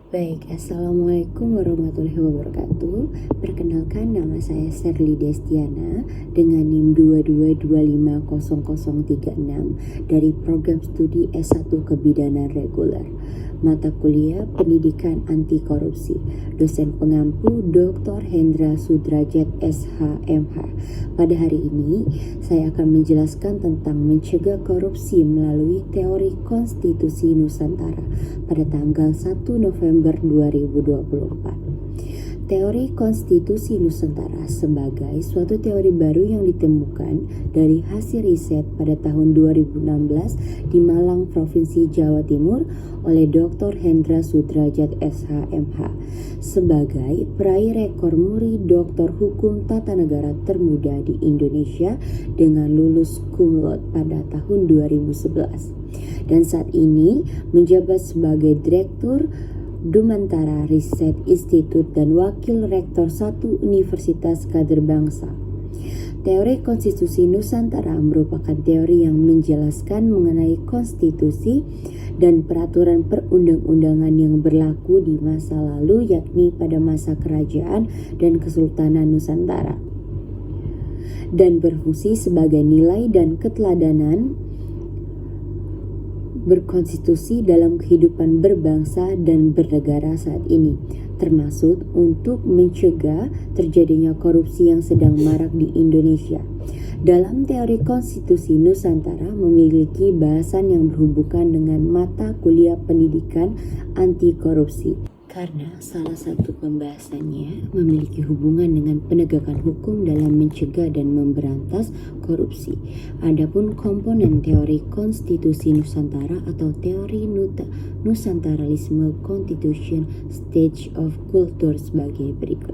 Baik, Assalamualaikum warahmatullahi wabarakatuh. Perkenalkan, nama saya Serly Destiana dengan NIM 22250036 dari program studi S1 Kebidanan Reguler. Mata kuliah Pendidikan Anti Korupsi. Dosen pengampu Dr. Hendra Sudrajat SH.MH. Pada hari ini, saya akan menjelaskan tentang mencegah korupsi melalui teori konstitusi Nusantara pada tanggal 1 November 2024. Teori konstitusi Nusantara sebagai suatu teori baru yang ditemukan dari hasil riset pada tahun 2016 di Malang, Provinsi Jawa Timur oleh Dr. Hendra Sudrajat SH.MH sebagai peraih rekor muri Doktor Hukum Tata Negara termuda di Indonesia dengan lulus cum laude pada tahun 2011 dan saat ini menjabat sebagai Direktur Dumantara Riset Institute dan Wakil Rektor 1 Universitas Kader Bangsa. Teori konstitusi Nusantara merupakan teori yang menjelaskan mengenai konstitusi dan peraturan perundang-undangan yang berlaku di masa lalu, yakni pada masa kerajaan dan kesultanan Nusantara, dan berfungsi sebagai nilai dan keteladanan berkonstitusi dalam kehidupan berbangsa dan bernegara saat ini, termasuk untuk mencegah terjadinya korupsi yang sedang marak di Indonesia. Dalam teori konstitusi Nusantara memiliki bahasan yang berhubungan dengan mata kuliah pendidikan anti korupsi, karena salah satu pembahasannya memiliki hubungan dengan penegakan hukum dalam mencegah dan memberantas korupsi. Adapun komponen teori konstitusi Nusantara atau teori Nusantaralisme Constitution Stage of Culture sebagai berikut.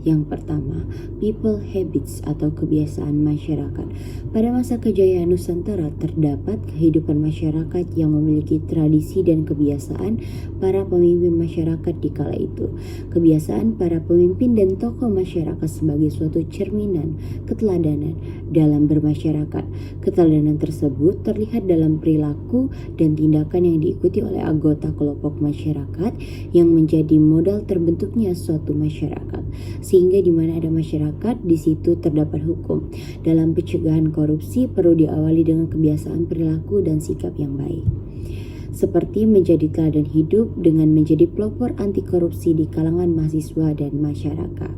Yang pertama, people habits atau kebiasaan masyarakat. Pada masa kejayaan Nusantara terdapat kehidupan masyarakat yang memiliki tradisi dan kebiasaan para pemimpin masyarakat di kala itu. Kebiasaan para pemimpin dan tokoh masyarakat sebagai suatu cerminan keteladanan dalam bermasyarakat. Keteladanan tersebut terlihat dalam perilaku dan tindakan yang diikuti oleh anggota kelompok masyarakat yang menjadi modal terbentuknya suatu masyarakat. Sehingga di mana ada masyarakat, di situ terdapat hukum. Dalam pencegahan korupsi perlu diawali dengan kebiasaan perilaku dan sikap yang baik, seperti menjadi teladan hidup dengan menjadi pelopor anti korupsi di kalangan mahasiswa dan masyarakat.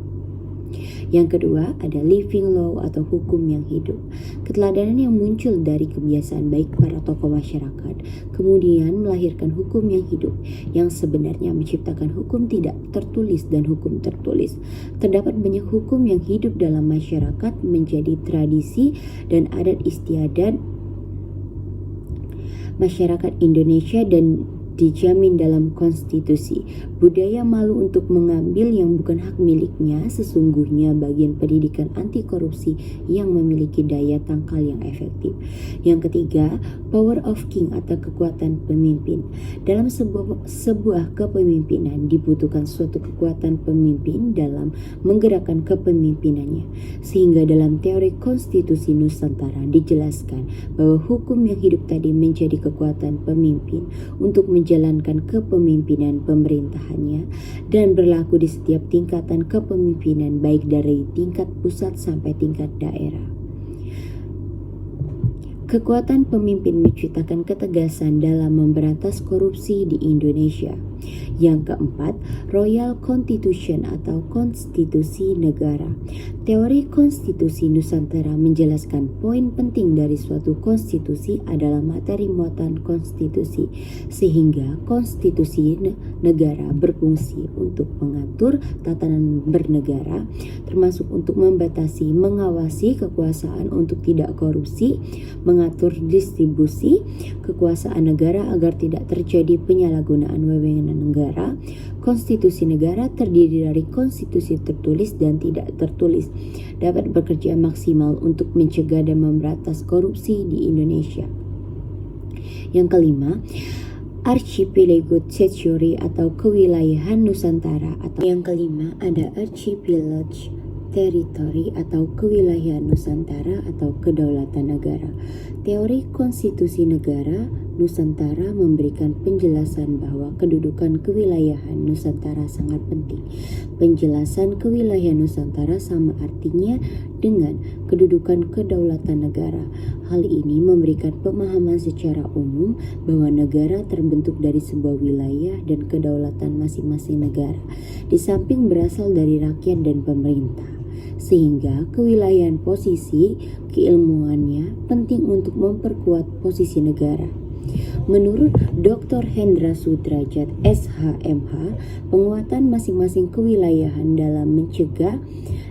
Yang kedua ada living law atau hukum yang hidup. Keteladanan yang muncul dari kebiasaan baik para tokoh masyarakat kemudian melahirkan hukum yang hidup, yang sebenarnya menciptakan hukum tidak tertulis dan hukum tertulis. Terdapat banyak hukum yang hidup dalam masyarakat menjadi tradisi dan adat istiadat masyarakat Indonesia dan dijamin dalam konstitusi. Budaya malu untuk mengambil yang bukan hak miliknya sesungguhnya bagian pendidikan anti korupsi yang memiliki daya tangkal yang efektif. Yang ketiga, power of king atau kekuatan pemimpin. Dalam sebuah kepemimpinan dibutuhkan suatu kekuatan pemimpin dalam menggerakkan kepemimpinannya. Sehingga dalam teori konstitusi Nusantara dijelaskan bahwa hukum yang hidup tadi menjadi kekuatan pemimpin untuk menjalankan kepemimpinan pemerintahannya dan berlaku di setiap tingkatan kepemimpinan baik dari tingkat pusat sampai tingkat daerah. Kekuatan pemimpin menciptakan ketegasan dalam memberantas korupsi di Indonesia. Yang keempat, Royal Constitution atau konstitusi negara. Teori konstitusi Nusantara menjelaskan poin penting dari suatu konstitusi adalah materi muatan konstitusi, sehingga konstitusi negara berfungsi untuk mengatur tatanan bernegara, termasuk untuk membatasi, mengawasi kekuasaan untuk tidak korupsi, mengatur distribusi kekuasaan negara agar tidak terjadi penyalahgunaan wewenang negara. Konstitusi negara terdiri dari konstitusi tertulis dan tidak tertulis, dapat bekerja maksimal untuk mencegah dan memberantas korupsi di Indonesia. Yang kelima, Archipelago Territory atau kewilayahan Nusantara. Atau yang kelima ada Archipelago teritori atau kewilayahan Nusantara atau kedaulatan negara. Teori konstitusi negara Nusantara memberikan penjelasan bahwa kedudukan kewilayahan Nusantara sangat penting. Penjelasan kewilayahan Nusantara sama artinya dengan kedudukan kedaulatan negara. Hal ini memberikan pemahaman secara umum bahwa negara terbentuk dari sebuah wilayah dan kedaulatan masing-masing negara, di samping berasal dari rakyat dan pemerintah. Sehingga kewilayahan posisi keilmuannya penting untuk memperkuat posisi negara. Menurut Dr. Hendra Sudrajat, SHMH, penguatan masing-masing kewilayahan dalam mencegah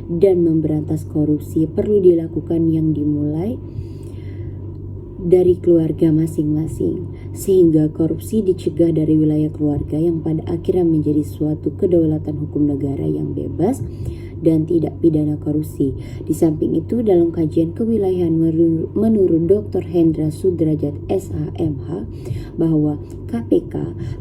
dan memberantas korupsi perlu dilakukan yang dimulai dari keluarga masing-masing, sehingga korupsi dicegah dari wilayah keluarga yang pada akhirnya menjadi suatu kedaulatan hukum negara yang bebas dan tidak pidana korupsi. Di samping itu, dalam kajian kewilayahan menurut Dr. Hendra Sudrajat SHMH bahwa KPK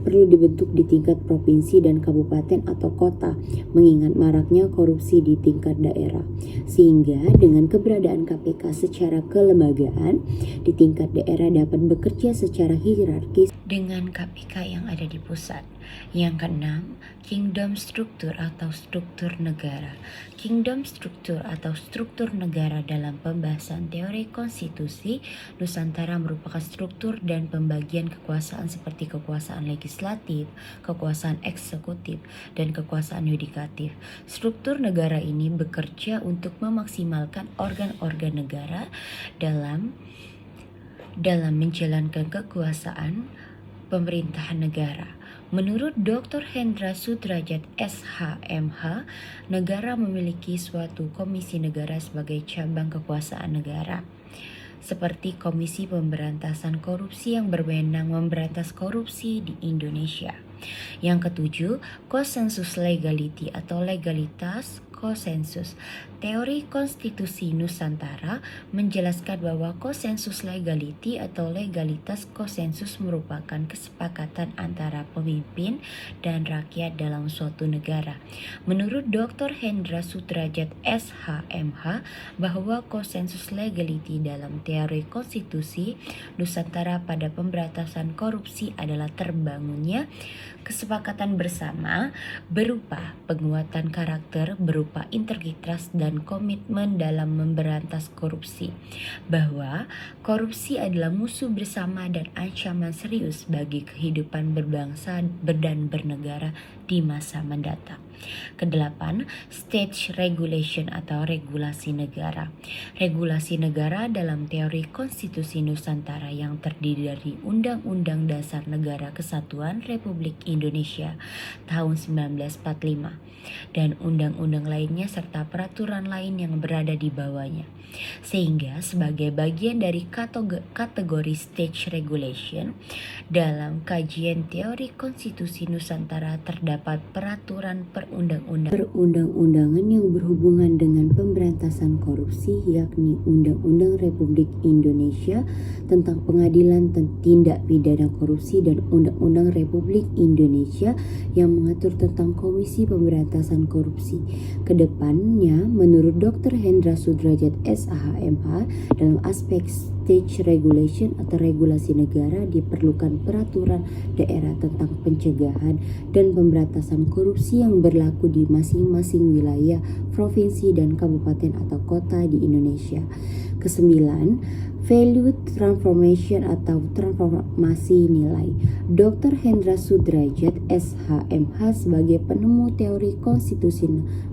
perlu dibentuk di tingkat provinsi dan kabupaten atau kota, mengingat maraknya korupsi di tingkat daerah. Sehingga dengan keberadaan KPK secara kelembagaan di tingkat daerah dapat bekerja secara hierarkis dengan KPK yang ada di pusat. Yang keenam, kingdom struktur atau struktur negara. Kingdom struktur atau struktur negara dalam pembahasan teori konstitusi Nusantara merupakan struktur dan pembagian kekuasaan seperti kekuasaan legislatif, kekuasaan eksekutif, dan kekuasaan yudikatif. Struktur negara ini bekerja untuk memaksimalkan organ-organ negara dalam menjalankan kekuasaan pemerintahan negara. Menurut Dr. Hendra Sudrajat SHMH, negara memiliki suatu komisi negara sebagai cabang kekuasaan negara, seperti Komisi Pemberantasan Korupsi yang berwenang memberantas korupsi di Indonesia. Yang ketujuh, konsensus legality atau legalitas konsensus. Teori konstitusi Nusantara menjelaskan bahwa konsensus legality atau legalitas konsensus merupakan kesepakatan antara pemimpin dan rakyat dalam suatu negara. Menurut Dr. Hendra Sudrajat SHMH bahwa konsensus legality dalam teori konstitusi Nusantara pada pemberantasan korupsi adalah terbangunnya kesepakatan bersama berupa penguatan karakter, berupa integritas dan komitmen dalam memberantas korupsi, bahwa korupsi adalah musuh bersama dan ancaman serius bagi kehidupan berbangsa dan bernegara di masa mendatang. Kedelapan, state regulation atau regulasi negara. Regulasi negara dalam teori konstitusi Nusantara yang terdiri dari Undang-Undang Dasar Negara Kesatuan Republik Indonesia tahun 1945 dan undang-undang lainnya serta peraturan lain yang berada di bawahnya. Sehingga sebagai bagian dari kategori state regulation, dalam kajian teori konstitusi Nusantara terdapat peraturan perundang-undangan yang berhubungan dengan pemberantasan korupsi, yakni Undang-Undang Republik Indonesia tentang Pengadilan Tindak Pidana Korupsi dan Undang-Undang Republik Indonesia yang mengatur tentang Komisi Pemberantasan Korupsi. Kedepannya, menurut Dr. Hendra Sudrajat SHMH, dalam aspek state regulation atau regulasi negara diperlukan peraturan daerah tentang pencegahan dan pemberantasan korupsi yang berlaku di masing-masing wilayah, provinsi, dan kabupaten atau kota di Indonesia. Kesembilan, value transformation atau transformasi nilai. Dr. Hendra Sudrajat SHMH sebagai penemu teori konstitusi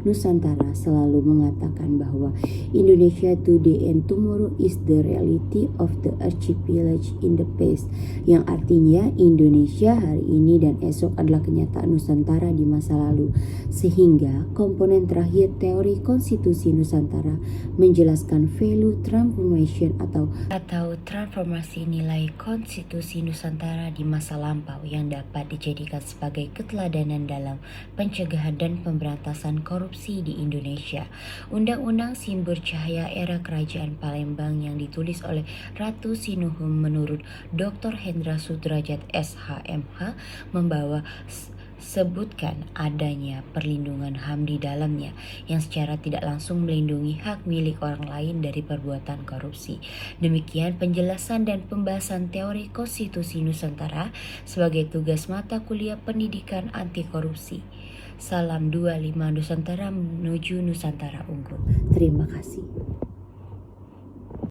Nusantara selalu mengatakan bahwa Indonesia today and tomorrow is the reality of the archipelago in the past, yang artinya Indonesia hari ini dan esok adalah kenyataan Nusantara di masa lalu. Sehingga komponen terakhir teori konstitusi Nusantara menjelaskan value transformation atau transformasi nilai konstitusi Nusantara di masa lampau yang dapat dijadikan sebagai keteladanan dalam pencegahan dan pemberantasan korupsi di Indonesia. Undang-Undang Simbur Cahaya era Kerajaan Palembang yang ditulis oleh Ratu Sinuhun menurut Dr. Hendra Sudrajat SHMH membawa sebutkan adanya perlindungan HAM di dalamnya yang secara tidak langsung melindungi hak milik orang lain dari perbuatan korupsi. Demikian penjelasan dan pembahasan teori konstitusi Nusantara sebagai tugas mata kuliah pendidikan anti korupsi. Salam 25 Nusantara menuju Nusantara unggul. Terima kasih.